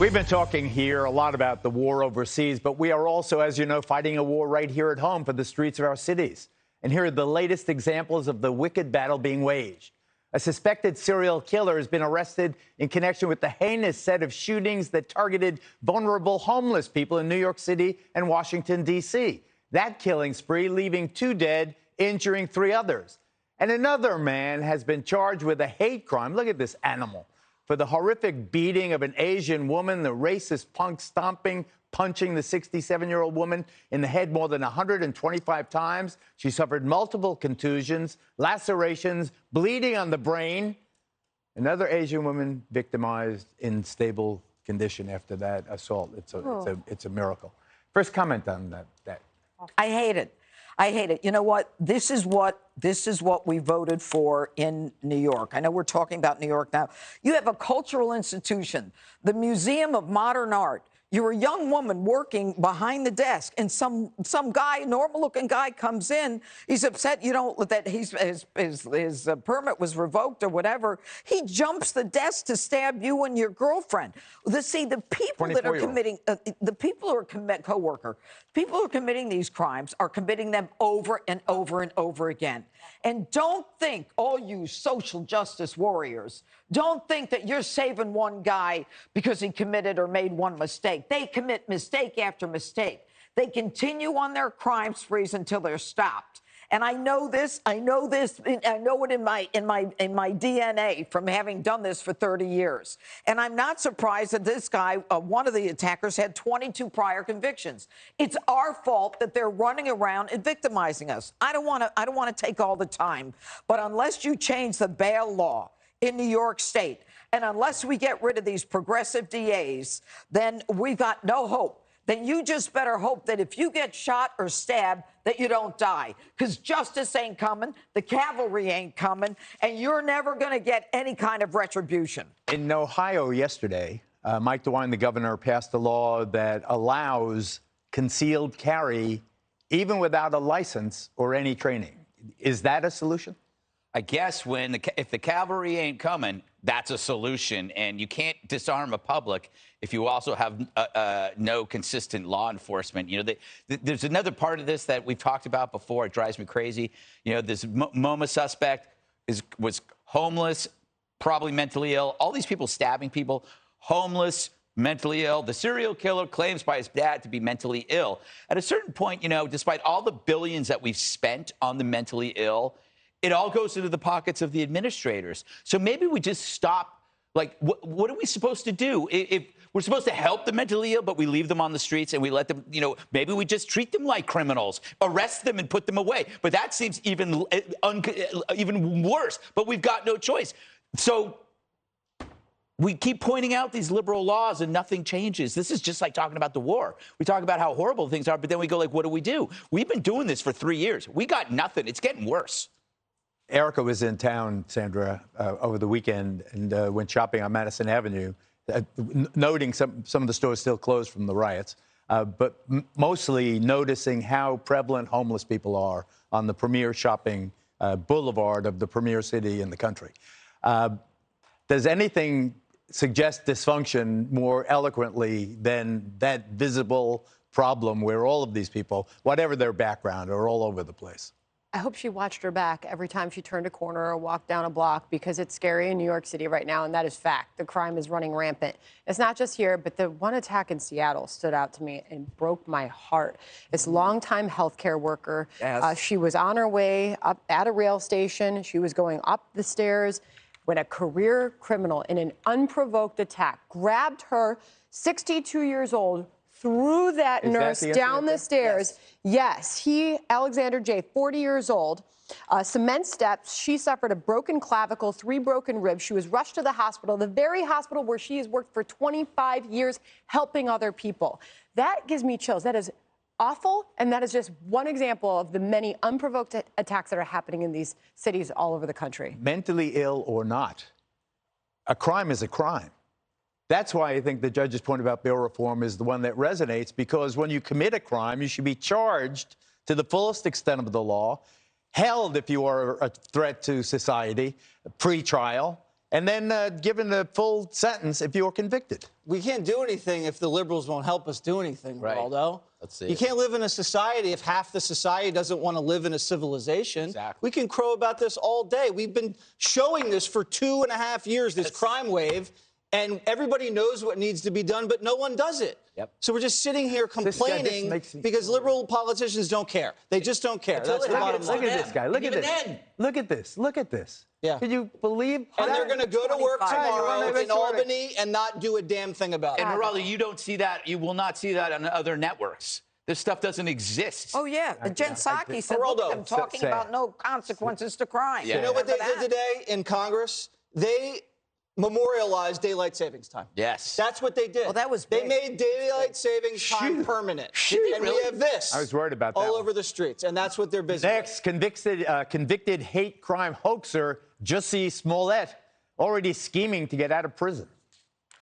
We've been talking here a lot about the war overseas, but we are also, as you know, fighting a war right here at home for the streets of our cities. And here are the latest examples of the wicked battle being waged. A suspected serial killer has been arrested in connection with the heinous set of shootings that targeted vulnerable homeless people in New York City and Washington, D.C. That killing spree leaving 2 dead, injuring 3 others. And another man has been charged with a hate crime. Look at this animal. For the horrific beating of an Asian woman, the racist punk stomping, punching the 67-year-old woman in the head more than 125 times. She suffered multiple contusions, lacerations, bleeding on the brain. Another Asian woman victimized in stable condition after that assault. It's a miracle. First comment on that. I hate it. I hate it. You know what? This is what we voted for in New York. I know we're talking about New York now. You have a cultural institution, the Museum of Modern Art. You're a young woman working behind the desk, and some guy, normal-looking guy, comes in. He's upset, that his permit was revoked or whatever. He jumps the desk to stab you and your girlfriend. The people that are committing, people who are committing these crimes are committing them over and over and over again. And don't think, all you social justice warriors, don't think that you're saving one guy because he committed or made one mistake. They commit mistake after mistake. They continue on their crime sprees until they're stopped. And I know this. I know it in my DNA from having done this for 30 years. And I'm not surprised that this guy, one of the attackers, had 22 prior convictions. It's our fault that they're running around and victimizing us. I don't want to take all the time, but unless you change the bail law in New York State, and unless we get rid of these progressive DAs, then we've got no hope. Then you just better hope that if you get shot or stabbed, that you don't die. Because justice ain't coming, the cavalry ain't coming, and you're never going to get any kind of retribution. In Ohio yesterday, Mike DeWine, the governor, passed a law that allows concealed carry even without a license or any training. Is that a solution? I guess if the cavalry ain't coming, that's a solution. And you can't disarm a public if you also have no consistent law enforcement. There's another part of this that we've talked about before. It drives me crazy. This MoMA suspect was homeless, probably mentally ill. All these people stabbing people, homeless, mentally ill. The serial killer claims by his dad to be mentally ill. At a certain point, despite all the billions that we've spent on the mentally ill, it all goes into the pockets of the administrators. So maybe we just stop. Like, what are we supposed to do? If we're supposed to help the mentally ill, but we leave them on the streets and we let them, maybe we just treat them like criminals, arrest them and put them away. But that seems even worse. But we've got no choice. So we keep pointing out these liberal laws and nothing changes. This is just like talking about the war. We talk about how horrible things are, but then we go like, what do? We've been doing this for 3 years. We got nothing. It's getting worse. Erica was in town, Sandra, over the weekend and went shopping on Madison Avenue, noting some of the stores still closed from the riots, but mostly noticing how prevalent homeless people are on the premier shopping boulevard of the premier city in the country. Does anything suggest dysfunction more eloquently than that visible problem where all of these people, whatever their background, are all over the place? I hope she watched her back every time she turned a corner or walked down a block, because it's scary in New York City right now, and that is fact. The crime is running rampant. It's not just here, but the one attack in Seattle stood out to me and broke my heart. This longtime healthcare worker, yes. She was on her way up at a rail station. She was going up the stairs when a career criminal in an unprovoked attack grabbed her, 62 years old, threw that nurse down the stairs. Yes, Alexander J., 40 years old, cement steps. She suffered a broken clavicle, 3 broken ribs. She was rushed to the hospital, the very hospital where she has worked for 25 years helping other people. That gives me chills. That is awful, and that is just one example of the many unprovoked attacks that are happening in these cities all over the country. Mentally ill or not, a crime is a crime. That's why I think the judge's point about bail reform is the one that resonates, because when you commit a crime, you should be charged to the fullest extent of the law, held if you are a threat to society, pre-trial, and then given the full sentence if you're convicted. We can't do anything if the liberals won't help us do anything, Right. Waldo. Let's see You it. can't live in a society if half the society doesn't want to live in a civilization. Exactly. We can crow about this all day. We've been showing this for 2.5 years, this crime wave, and everybody knows what needs to be done, but no one does it. Yep. So we're just sitting here guy complaining just makes me because liberal politicians don't care. They just don't care. That's the it bottom happens line. Look at them. this guy. Look at Even this. then. Look at this. Look at this. Yeah. Can you believe? And they're going to go to work 25. tomorrow Right, in Albany and not do a damn thing about it. And Morales, you don't see that. You will not see that on other networks. This stuff doesn't exist. Oh, yeah. Jen Psaki said, look at them Geraldo. talking about no consequences to crime. Yeah. You know what they Remember did today in Congress? They memorialized daylight savings time. Yes. That's what they did. Well, that was They big. made daylight savings time permanent. And we have this. I was worried about that all one. over the streets, and that's what they're busy with. Next, convicted hate crime hoaxer Jussie Smollett already scheming to get out of prison.